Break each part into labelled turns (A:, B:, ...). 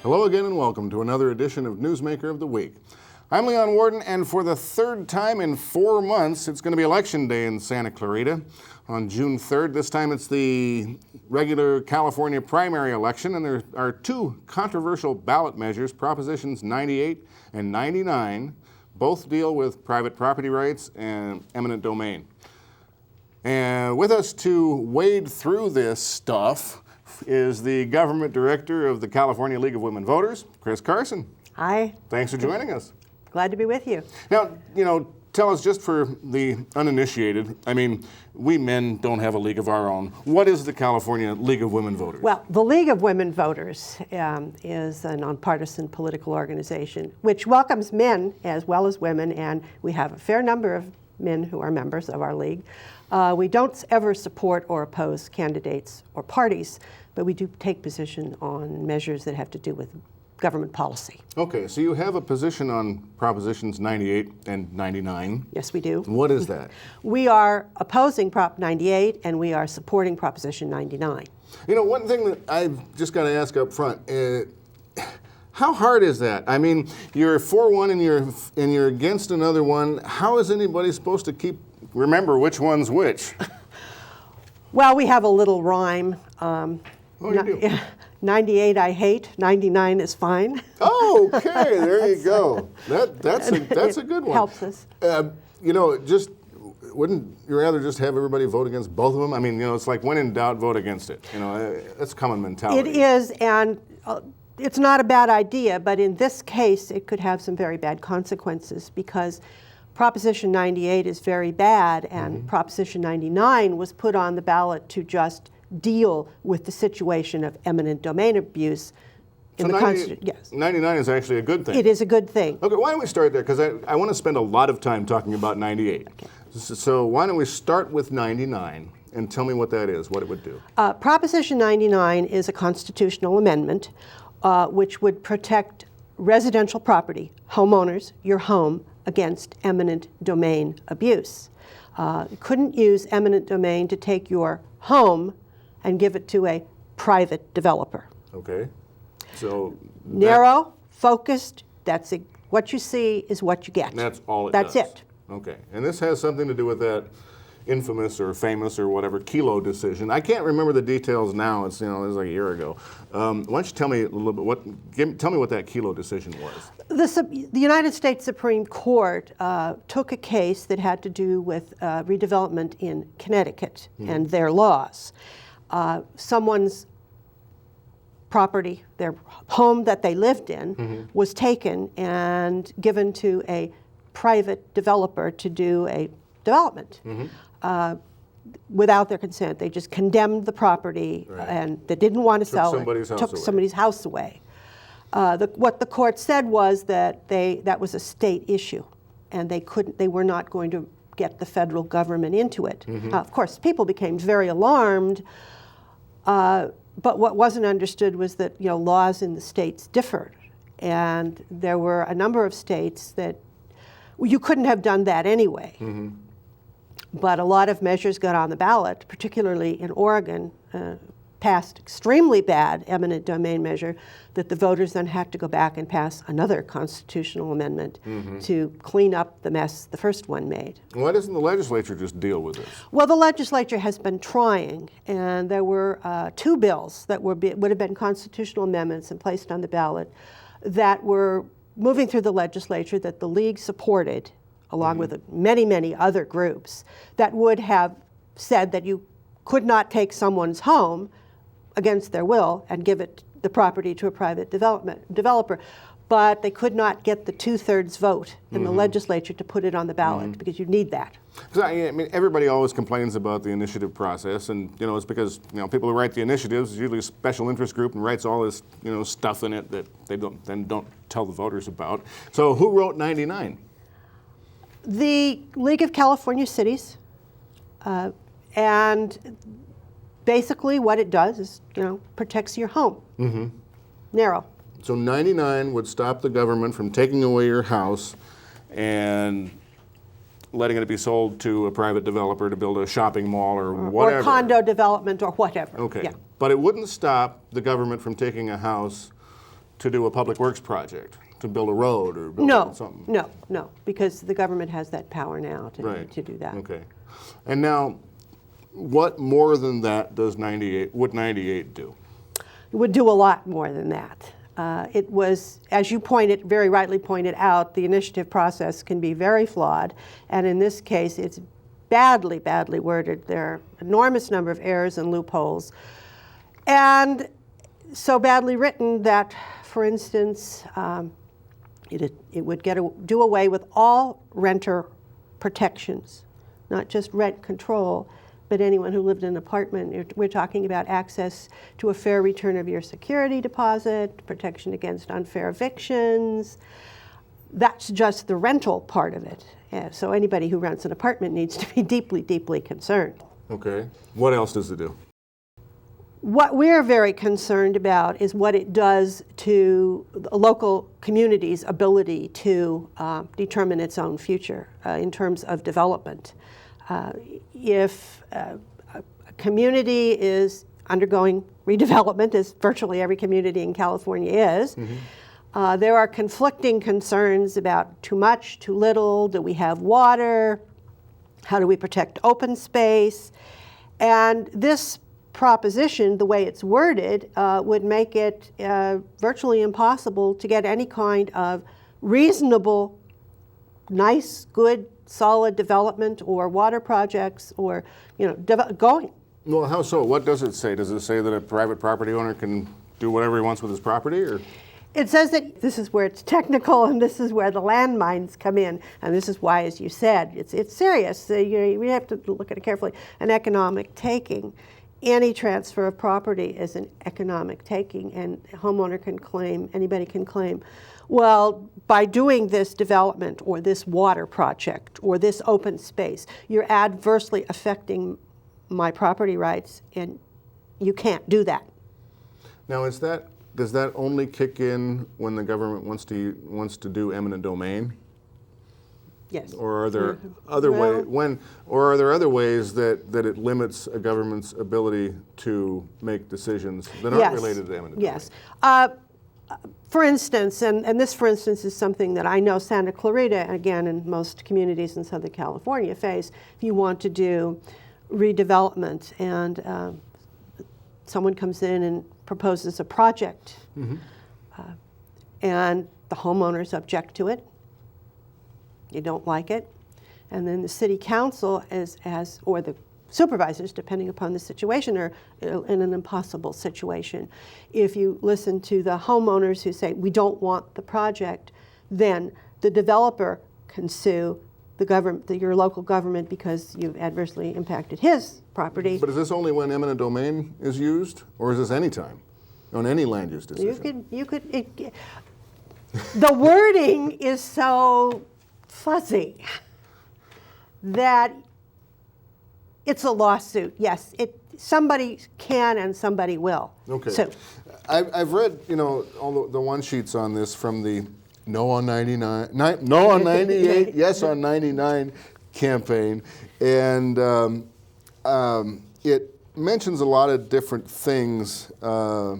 A: Hello again and welcome to another edition of Newsmaker of the Week. I'm Leon Worden, and for the third time in 4 months, it's going to be Election Day in Santa Clarita on June 3rd. This time it's the regular California primary election, and there are two controversial ballot measures, Propositions 98 and 99. Both deal with private property rights and eminent domain. And with us to wade through this stuff is the government director of the California League of Women Voters, Chris Carson.
B: Hi.
A: Thanks for joining us.
B: Glad to be with you.
A: Now, tell us, just for the uninitiated, we men don't have a league of our own. What is the California League of Women Voters?
B: Well, the League of Women Voters is a nonpartisan political organization which welcomes men as well as women, and we have a fair number of men who are members of our league. We don't ever support or oppose candidates or parties, but we do take position on measures that have to do with government policy.
A: Okay, so you have a position on Propositions 98 and 99.
B: Yes, we do.
A: What is that?
B: We are opposing Prop 98 and we are supporting Proposition 99.
A: One thing that I've just got to ask up front, how hard is that? You're for one and you're against another one. How is anybody supposed to remember which one's which?
B: Well, we have a little rhyme.
A: You do?
B: 98 I hate, 99 is fine.
A: Oh, okay, there you go. That's a good one.
B: Helps us.
A: Wouldn't you rather just have everybody vote against both of them? It's like when in doubt, vote against it. That's common mentality.
B: It is, and it's not a bad idea, but in this case, it could have some very bad consequences because Proposition 98 is very bad, and Proposition 99 was put on the ballot to just deal with the situation of eminent domain abuse in the Constitution. Yes.
A: 99 is actually a good thing.
B: It is a good thing.
A: Okay, why don't we start there? Because I want to spend a lot of time talking about 98.
B: Okay.
A: So why don't we start with 99 and tell me what that is, what it would do.
B: Proposition 99 is a constitutional amendment which would protect residential property, homeowners, your home, against eminent domain abuse. You couldn't use eminent domain to take your home and give it to a private developer.
A: Okay. So
B: narrow, focused, what you see is what you get.
A: That's all
B: That's it.
A: Okay. And this has something to do with that infamous or famous or whatever Kelo decision. I can't remember the details now. It was like a year ago. Why don't you tell me a little bit, tell me what that Kelo decision was. The
B: United States Supreme Court took a case that had to do with redevelopment in Connecticut and their laws. Someone's property, their home that they lived in, was taken and given to a private developer to do a development. Without their consent. They just condemned the property, right, and they didn't want to sell it. Took somebody's house away. What the court said was that that was a state issue, and they were not going to get the federal government into it. Of course, people became very alarmed, but what wasn't understood was that laws in the states differed, and there were a number of states that you couldn't have done that anyway. But a lot of measures got on the ballot, particularly in Oregon, passed extremely bad eminent domain measure that the voters then had to go back and pass another constitutional amendment to clean up the mess the first one made.
A: Why doesn't the legislature just deal with this?
B: Well, the legislature has been trying, and there were two bills that would have been constitutional amendments and placed on the ballot that were moving through the legislature that the League supported, along with many, many other groups, that would have said that you could not take someone's home against their will and give the property to a private developer. But they could not get the 2/3 vote in the legislature to put it on the ballot because you need that.
A: Everybody always complains about the initiative process, and it's because people who write the initiatives is usually a special interest group and writes all this stuff in it that they don't tell the voters about. So who wrote 99?
B: The League of California Cities, and basically what it does is, protects your home. Narrow.
A: So 99 would stop the government from taking away your house and letting it be sold to a private developer to build a shopping mall or whatever.
B: Or condo development or whatever.
A: Okay.
B: Yeah.
A: But it wouldn't stop the government from taking a house to do a public works project, to build a road or build something?
B: No, because the government has that power now to do that.
A: Okay. And now, what more than that would 98 do?
B: It would do a lot more than that. It was, as you very rightly pointed out, the initiative process can be very flawed, and in this case, it's badly, badly worded. There are an enormous number of errors and loopholes, and so badly written that, for instance, it would do away with all renter protections, not just rent control, but anyone who lived in an apartment. We're talking about access to a fair return of your security deposit, protection against unfair evictions. That's just the rental part of it. So anybody who rents an apartment needs to be deeply, deeply concerned.
A: Okay. What else does it do?
B: What we're very concerned about is what it does to the local community's ability to determine its own future in terms of development. If a community is undergoing redevelopment, as virtually every community in California is, there are conflicting concerns about too much, too little, do we have water, how do we protect open space, and this proposition, the way it's worded, would make it virtually impossible to get any kind of reasonable, nice, good, solid development or water projects or going.
A: Well, how so? What does it say? Does it say that a private property owner can do whatever he wants with his property, or?
B: It says that this is where it's technical, and this is where the landmines come in, and this is why, as you said, it's serious. We have to look at it carefully. An economic taking. Any transfer of property is an economic taking, and a homeowner can claim, anybody can claim, well, by doing this development or this water project or this open space, you're adversely affecting my property rights, and you can't do that.
A: Now, does that only kick in when the government wants to do eminent domain?
B: Yes.
A: Or are there other ways that it limits a government's ability to make decisions that aren't related to eminent domain?
B: Yes. For instance, and this, for instance, is something that I know Santa Clarita, again, and most communities in Southern California face. If you want to do redevelopment and someone comes in and proposes a project, and the homeowners object to it, you don't like it, and then the city council or the supervisors, depending upon the situation, are in an impossible situation. If you listen to the homeowners who say, we don't want the project, then the developer can sue the government, your local government, because you've adversely impacted his property.
A: But is this only when eminent domain is used, or is this any time, on any land use decision?
B: The wording is so fuzzy that it's a lawsuit. Yes, somebody can and somebody will.
A: Okay.
B: So,
A: I've read, all the one sheets on this from the No on 99, No on 98, Yes on 99 campaign, and it mentions a lot of different things. They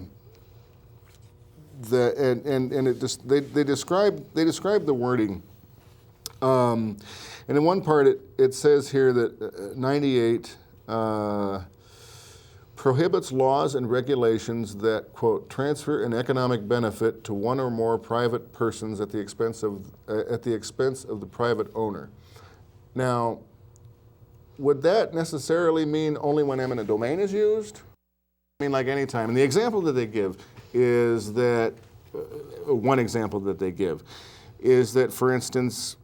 A: describe the wording. And in one part, it says here that 98 prohibits laws and regulations that, quote, transfer an economic benefit to one or more private persons at the expense of the private owner. Now, would that necessarily mean only when eminent domain is used? I mean, like any time. And the example that they give is that, one example that they give is that, for instance,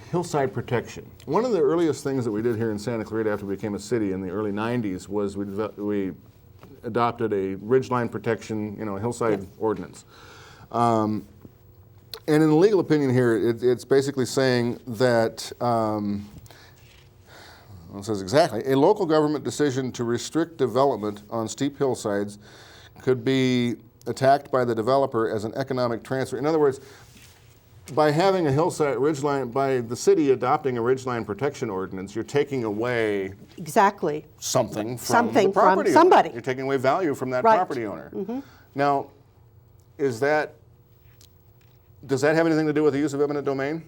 A: hillside protection. One of the earliest things that we did here in Santa Clarita after we became a city in the early 90s was we adopted a ridgeline protection, hillside ordinance. And in the legal opinion here, it's basically saying that, it says exactly, a local government decision to restrict development on steep hillsides could be attacked by the developer as an economic transfer. In other words, by having a hillside ridgeline, by the city adopting a ridgeline protection ordinance, you're taking away something from the property owner.
B: Somebody.
A: You're taking away value from that property owner. Mm-hmm. Now, does that have anything to do with the use of eminent domain?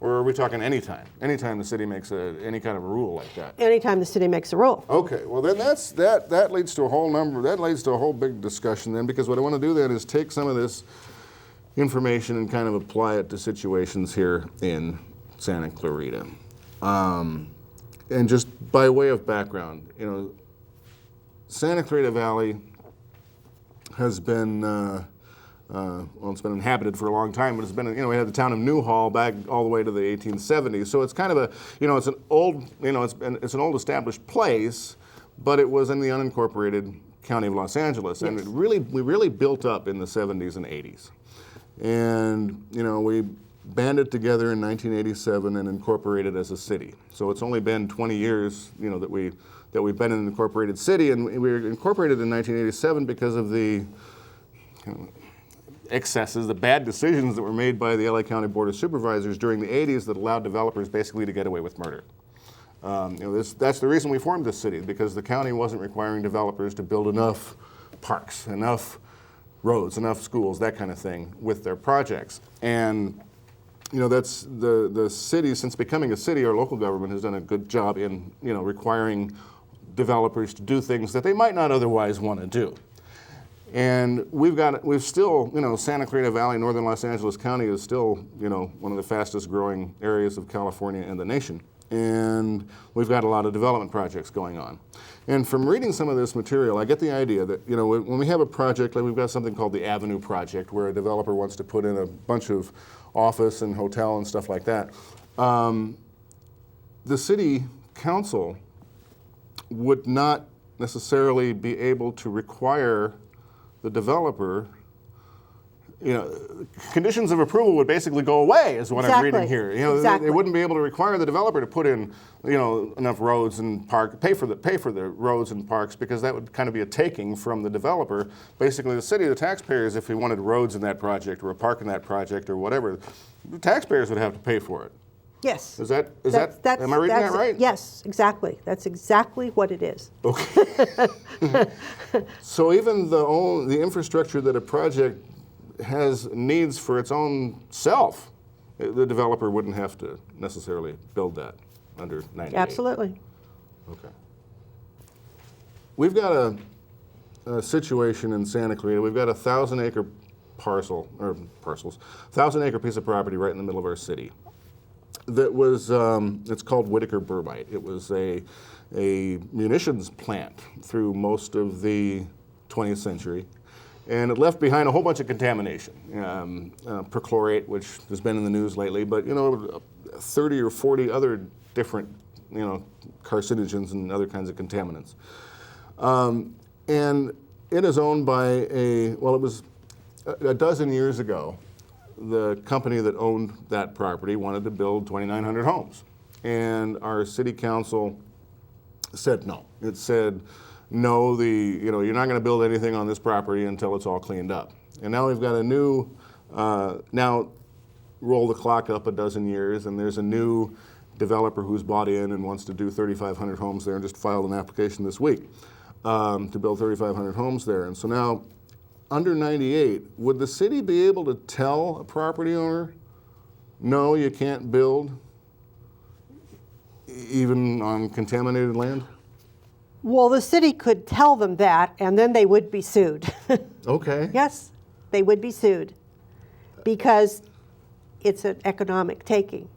A: Or are we talking anytime? Anytime the city makes any kind of a rule like that?
B: Anytime the city makes a rule.
A: Okay, well then that leads to a whole big discussion then, because what I want to do then is take some of this information and kind of apply it to situations here in Santa Clarita. And just by way of background, Santa Clarita Valley has been it's been inhabited for a long time, but it's been, we had the town of Newhall back all the way to the 1870s. So it's kind of it's an old, it's an old established place, but it was in the unincorporated county of Los Angeles. Yes. And we really built up in the 70s and 80s. And, we banded together in 1987 and incorporated as a city. So it's only been 20 years, that we've been an incorporated city, and we were incorporated in 1987 because of the excesses, the bad decisions that were made by the LA County Board of Supervisors during the 80s that allowed developers basically to get away with murder. That's the reason we formed this city, because the county wasn't requiring developers to build enough parks, enough roads, enough schools, that kind of thing with their projects. And that's the city, since becoming a city, our local government has done a good job in requiring developers to do things that they might not otherwise want to do. And we've still, Santa Clarita Valley, northern Los Angeles County is still, one of the fastest growing areas of California and the nation. And we've got a lot of development projects going on. And from reading some of this material, I get the idea that, when we have a project, like we've got something called the Avenue Project, where a developer wants to put in a bunch of office and hotel and stuff like that. The city council would not necessarily be able to require the developer, conditions of approval would basically go away, is what I'm reading here. They wouldn't be able to require the developer to put in, enough roads and pay for the roads and parks, because that would kind of be a taking from the developer. Basically, the city, the taxpayers, if we wanted roads in that project or a park in that project or whatever, the taxpayers would have to pay for it.
B: Yes.
A: Am I reading that right?
B: Yes, exactly. That's exactly what it is.
A: Okay. So even the infrastructure that a project needs for its own self, the developer wouldn't have to necessarily build that under 98.
B: Absolutely.
A: Okay. We've got a situation in Santa Clarita. We've got a 1,000-acre parcels, 1,000-acre piece of property right in the middle of our city. That was, it's called Whitaker Burbite. It was a munitions plant through most of the 20th century. And it left behind a whole bunch of contamination. Perchlorate, which has been in the news lately, but 30 or 40 other different carcinogens and other kinds of contaminants. And it is owned by it was a dozen years ago, the company that owned that property wanted to build 2,900 homes. And our city council said no. It said, no, you're not going to build anything on this property until it's all cleaned up. And now we've got a new, now roll the clock up a dozen years, and there's a new developer who's bought in and wants to do 3,500 homes there, and just filed an application this week to build 3,500 homes there. And so now, under 98, would the city be able to tell a property owner, no, you can't build, even on contaminated land?
B: Well, the city could tell them that, and then they would be sued.
A: Okay.
B: Yes, they would be sued, because it's an economic taking.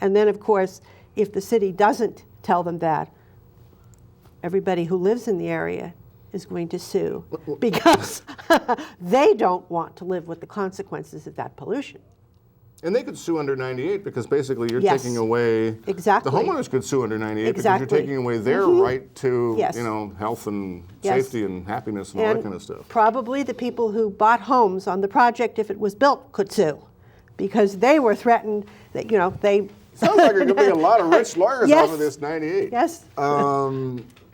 B: And then, of course, if the city doesn't tell them that, everybody who lives in the area is going to sue, because they don't want to live with the consequences of that pollution.
A: And they could sue under 98, because basically you're taking away...
B: Exactly.
A: The homeowners could sue under 98 because you're taking away their right to, health and safety and happiness and all that kind of stuff.
B: Probably the people who bought homes on the project, if it was built, could sue, because they were threatened that, they...
A: Sounds like there could be a lot of rich lawyers off of this 98.
B: Yes.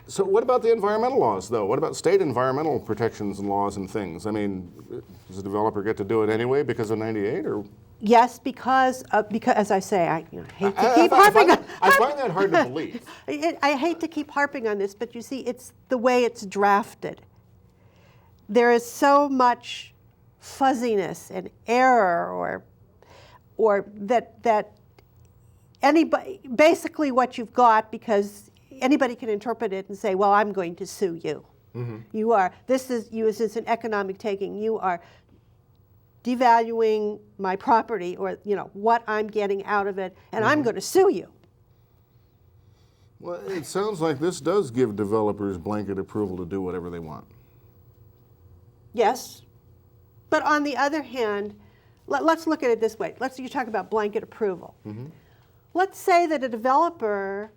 A: So what about the environmental laws, though? What about state environmental protections and laws and things? I mean, does the developer get to do it anyway because of 98, or...?
B: Yes, because as I say, I hate to keep harping on.
A: I find that hard to believe.
B: I hate to keep harping on this, but you see, it's the way it's drafted. There is so much fuzziness and error, or that anybody, basically what you've got, because anybody can interpret it and say, well, I'm going to sue you. Mm-hmm. This is an economic taking. You are devaluing my property, or what I'm getting out of it, and I'm going to sue you.
A: Well, it sounds like this does give developers blanket approval to do whatever they want.
B: Yes, but on the other hand, let's look at it this way. You talk about blanket approval. Mm-hmm. Let's say that a developer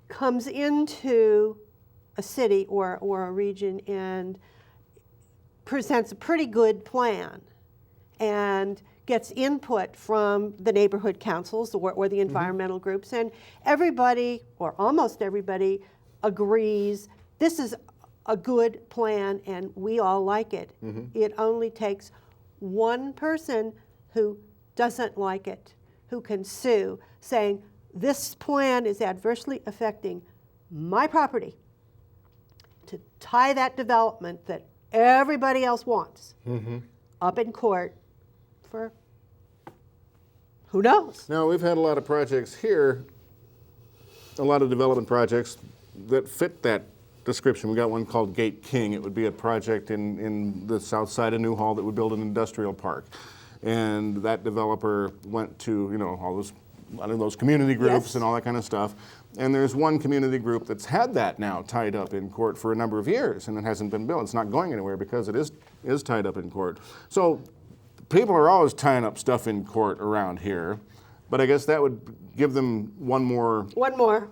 B: comes into a city or a region and presents a pretty good plan and gets input from the neighborhood councils or the environmental groups, and everybody, or almost everybody, agrees this is a good plan and we all like it. Mm-hmm. It only takes one person who doesn't like it, who can sue, saying this plan is adversely affecting my property, to tie that development that everybody else wants up in court for who knows?
A: Now, we've had a lot of projects here, a lot of development projects that fit that description. We got one called Gate King. It would be a project in the south side of Newhall that would build an industrial park. And that developer went to, a lot of those community groups and all that kind of stuff. And there's one community group that's had that now tied up in court for a number of years, and it hasn't been built. It's not going anywhere because it is tied up in court. So people are always tying up stuff in court around here, but I guess that would give them one more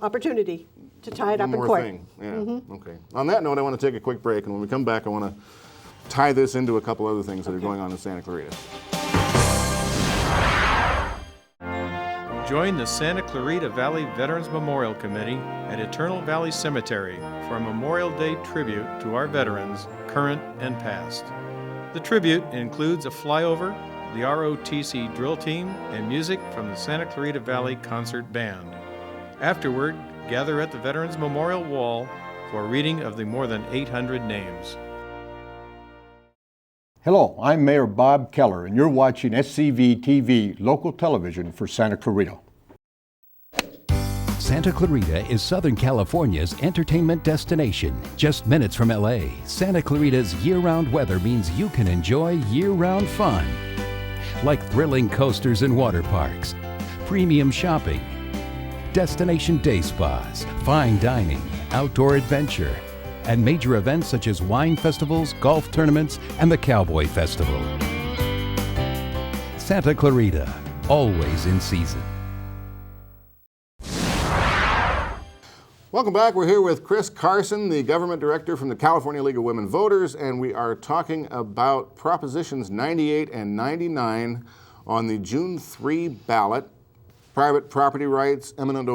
B: opportunity to tie it up in court.
A: Thing. Yeah. Mm-hmm. Okay. On that note, I want to take a quick break, and when we come back, I want to tie this into a couple other things that are going on in Santa Clarita.
C: Join the Santa Clarita Valley Veterans Memorial Committee at Eternal Valley Cemetery for a Memorial Day tribute to our veterans, current and past. The tribute includes a flyover, the ROTC drill team, and music from the Santa Clarita Valley Concert Band. Afterward, gather at the Veterans Memorial Wall for a reading of the more than 800 names.
D: Hello, I'm Mayor Bob Keller, and you're watching SCVTV, local television for Santa Clarita.
E: Santa Clarita is Southern California's entertainment destination. Just minutes from LA, Santa Clarita's year-round weather means you can enjoy year-round fun. Like thrilling coasters and water parks, premium shopping, destination day spas, fine dining, outdoor adventure, and major events such as wine festivals, golf tournaments, and the Cowboy Festival. Santa Clarita, always in season.
A: Welcome back. We're here with Chris Carson, the government director from the California League of Women Voters, and we are talking about Propositions 98 and 99 on the June 3 ballot. Private property rights, eminent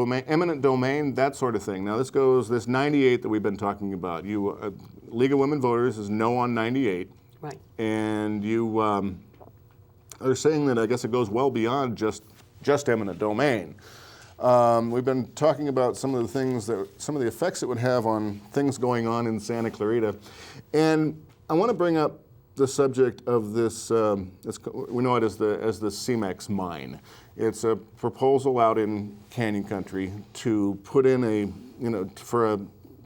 A: domain, that sort of thing. Now this 98 that we've been talking about. League of Women Voters is no on 98.
B: Right. And
A: you are saying that I guess it goes well beyond just eminent domain. We've been talking about some of the effects it would have on things going on in Santa Clarita. And I want to bring up the subject of this, we know it as the CEMEX mine. It's a proposal out in Canyon Country to put in for a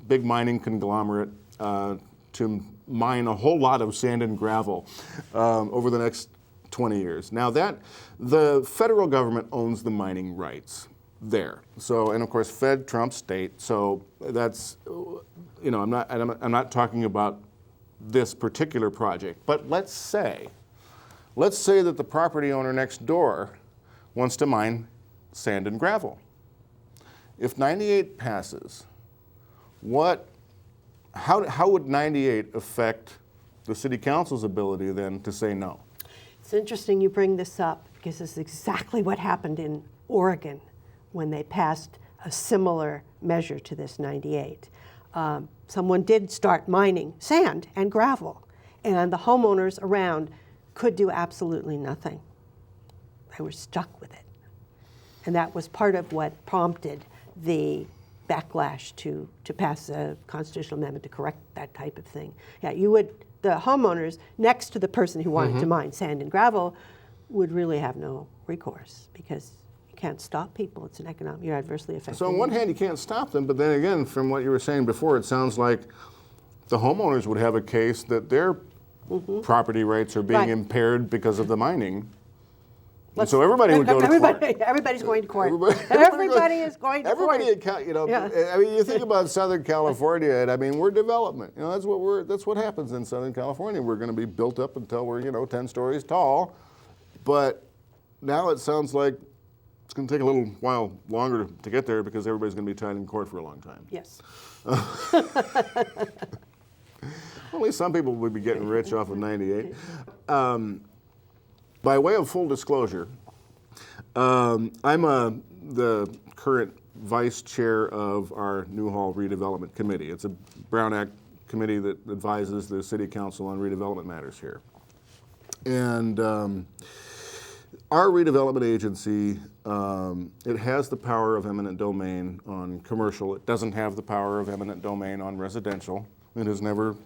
A: big mining conglomerate to mine a whole lot of sand and gravel over the next 20 years. Now the federal government owns the mining rights there. So, and of course, Fed trumps state. So that's, I'm not talking about this particular project, but let's say that the property owner next door wants to mine sand and gravel. If 98 passes, how would 98 affect the city council's ability then to say no?
B: It's interesting you bring this up because this is exactly what happened in Oregon when they passed a similar measure to this 98. Someone did start mining sand and gravel, and the homeowners around could do absolutely nothing. They were stuck with it. And that was part of what prompted the backlash to pass a constitutional amendment to correct that type of thing. Yeah, the homeowners next to the person who wanted to mine sand and gravel would really have no recourse because you can't stop people. It's an economic, you're adversely affected.
A: So on one hand, you can't stop them, but then again, from what you were saying before, it sounds like the homeowners would have a case that their property rights are being impaired because of the mining. And so everybody would go to court.
B: Everybody's going to court. Everybody is going to court.
A: You know, I mean, you think about Southern California, and I mean, we're development. You know, that's what happens in Southern California. We're going to be built up until we're, 10 stories tall. But now it sounds like it's going to take a little while longer to get there because everybody's going to be tied in court for a long time.
B: Yes.
A: Well, at least some people would be getting rich off of 98. By way of full disclosure, I'm the current vice chair of our Newhall Redevelopment Committee. It's a Brown Act committee that advises the City Council on redevelopment matters here. And our redevelopment agency, it has the power of eminent domain on commercial. It doesn't have the power of eminent domain on residential. It has never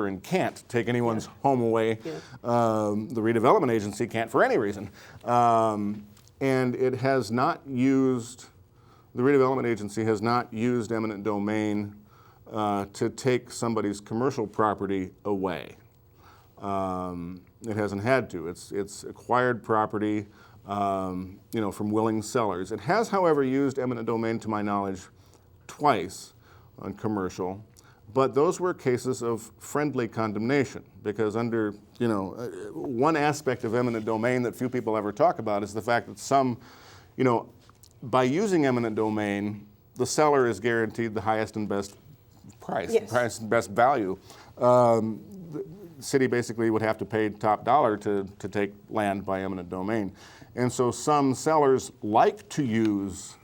A: and can't take anyone's home away. Yeah. The redevelopment agency can't for any reason. And it has not used, the redevelopment agency has not used eminent domain to take somebody's commercial property away. It hasn't had to. It's acquired property, from willing sellers. It has, however, used eminent domain, to my knowledge, twice on commercial. But those were cases of friendly condemnation because under, one aspect of eminent domain that few people ever talk about is the fact that some, by using eminent domain, the seller is guaranteed the highest and best price, yes. Highest and best value. The city basically would have to pay top dollar to take land by eminent domain. And so some sellers like to use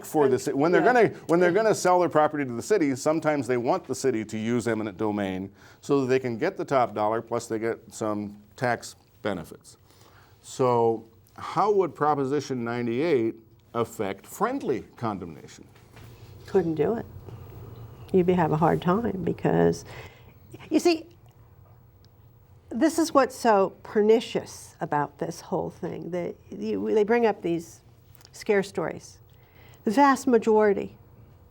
A: for this, when they're gonna sell their property to the city, sometimes they want the city to use eminent domain so that they can get the top dollar plus they get some tax benefits. So how would Proposition 98 affect friendly condemnation?
B: Couldn't do it. You'd have a hard time because, you see, this is what's so pernicious about this whole thing. They bring up these scare stories. The vast majority,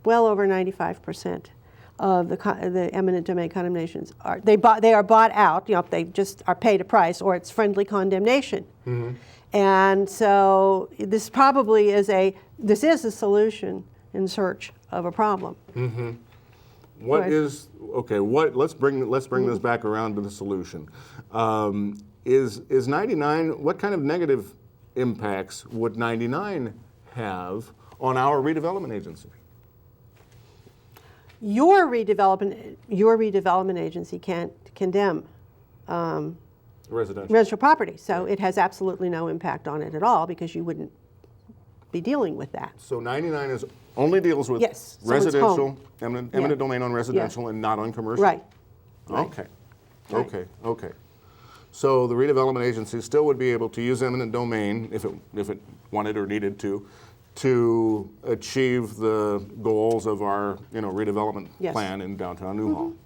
B: well over 95% of the eminent domain condemnations are bought out. They just are paid a price, or it's friendly condemnation. Mm-hmm. And so this probably is a solution in search of a problem. Mm-hmm.
A: Let's bring this back around to the solution. Is 99? What kind of negative impacts would 99 have on our redevelopment agency?
B: Your redevelopment agency can't condemn residential property, so it has absolutely no impact on it at all because you wouldn't be dealing with that.
A: So 99 only deals with residential, eminent domain on residential, and not on commercial?
B: Right.
A: Okay. Right. Okay. So the redevelopment agency still would be able to use eminent domain if it wanted or needed to achieve the goals of our redevelopment plan in downtown Newhall. Mm-hmm.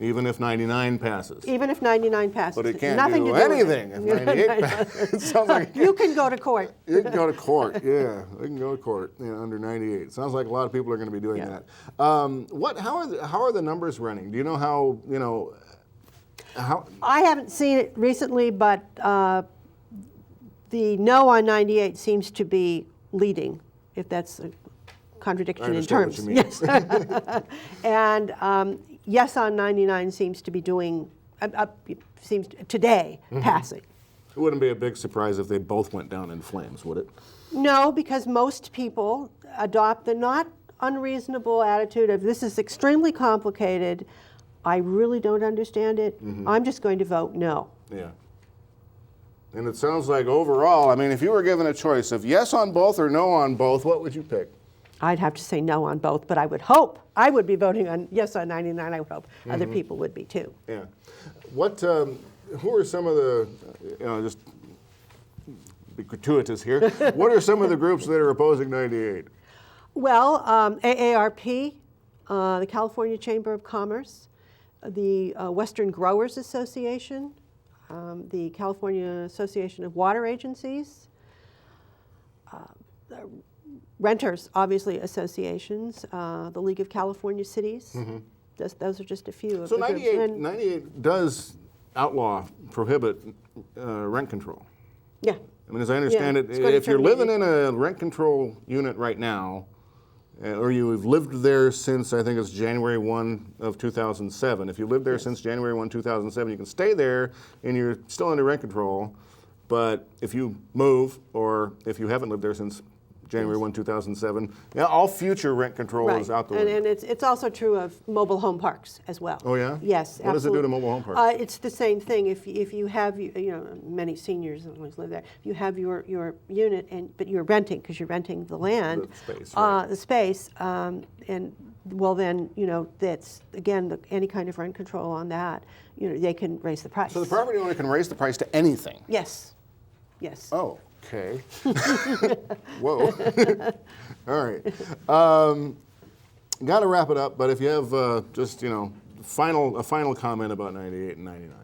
A: Even if 99 passes.
B: Even if 99 passes.
A: But it can't do anything if 98 passes. It sounds like
B: you can go to court.
A: You can go to court, yeah. We can go to court under 98. It sounds like a lot of people are going to be doing that. How are the numbers running? Do you know how?
B: I haven't seen it recently, but the no on 98 seems to be leading, if that's a contradiction in terms.
A: What you mean.
B: Yes. And yes on 99 seems to be doing, today, passing.
A: It wouldn't be a big surprise if they both went down in flames, would it?
B: No, because most people adopt the not unreasonable attitude of this is extremely complicated, I really don't understand it, I'm just going to vote no.
A: Yeah. And it sounds like overall, if you were given a choice of yes on both or no on both, what would you pick?
B: I'd have to say no on both, but I would hope I would be voting on yes on 99. I would hope other people would be too.
A: Yeah. What? Who are some of the? Just be gratuitous here. What are some of the groups that are opposing 98?
B: Well, AARP, the California Chamber of Commerce, the Western Growers Association, the California Association of Water Agencies, renters, obviously, associations, the League of California Cities. Those are just a few of
A: So
B: the groups.
A: 98 does prohibit rent control.
B: Yeah.
A: I mean, as I understand it, if you're living in a rent control unit right now, or you've lived there since, I think it's January 1 of 2007. If you lived there since January 1, 2007, you can stay there and you're still under rent control. But if you move, or if you haven't lived there since January 1, 2007, all future rent control is out the window.
B: And it's also true of mobile home parks as well.
A: Oh, yeah?
B: Yes,
A: What does it do to mobile home parks?
B: It's the same thing. If you have, many seniors always live there. If you have your unit, but you're renting, because you're renting the land.
A: The space, right.
B: The space, and well then, that's, again, any kind of rent control on that, they can raise the price.
A: So the property owner can raise the price to anything?
B: Yes, yes.
A: Oh. Okay. Whoa. All right. Got to wrap it up, but if you have just, a final comment about 98 and 99.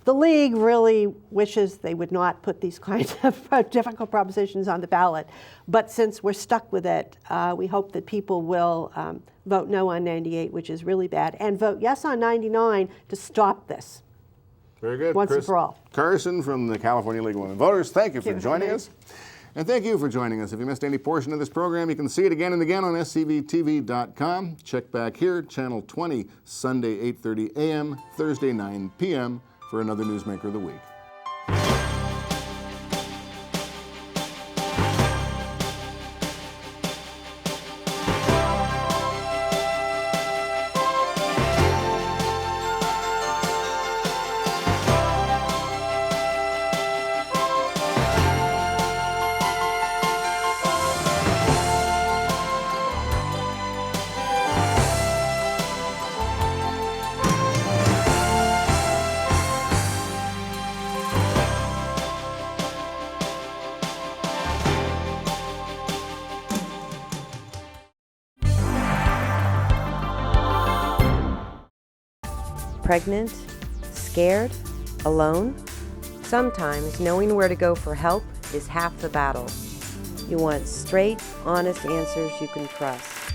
B: The League really wishes they would not put these kinds of difficult propositions on the ballot, but since we're stuck with it, we hope that people will vote no on 98, which is really bad, and vote yes on 99 to stop this.
A: Very good.
B: Once and for all.
A: Carson from the California League of Women Voters, thank you for joining us. And thank you for joining us. If you missed any portion of this program, you can see it again and again on SCVTV.com. Check back here, Channel 20, Sunday 8:30 a.m., Thursday 9 p.m. for another Newsmaker of the Week.
F: Pregnant? Scared? Alone? Sometimes knowing where to go for help is half the battle. You want straight, honest answers you can trust.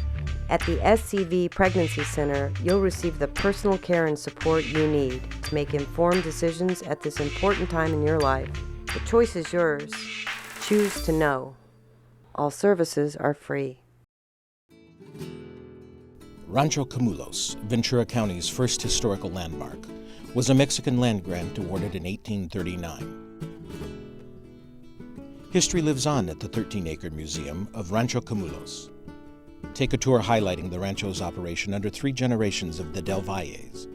F: At the SCV Pregnancy Center, you'll receive the personal care and support you need to make informed decisions at this important time in your life. The choice is yours. Choose to know. All services are free.
G: Rancho Camulos, Ventura County's first historical landmark, was a Mexican land grant awarded in 1839. History lives on at the 13-acre museum of Rancho Camulos. Take a tour highlighting the rancho's operation under 3 generations of the Del Valles.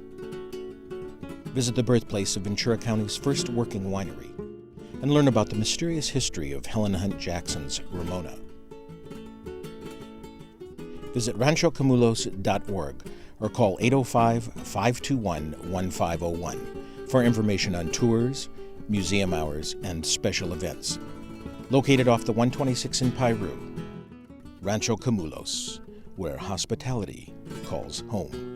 G: Visit the birthplace of Ventura County's first working winery and learn about the mysterious history of Helen Hunt Jackson's Ramona. Visit ranchocamulos.org or call 805-521-1501 for information on tours, museum hours, and special events. Located off the 126 in Piru, Rancho Camulos, where hospitality calls home.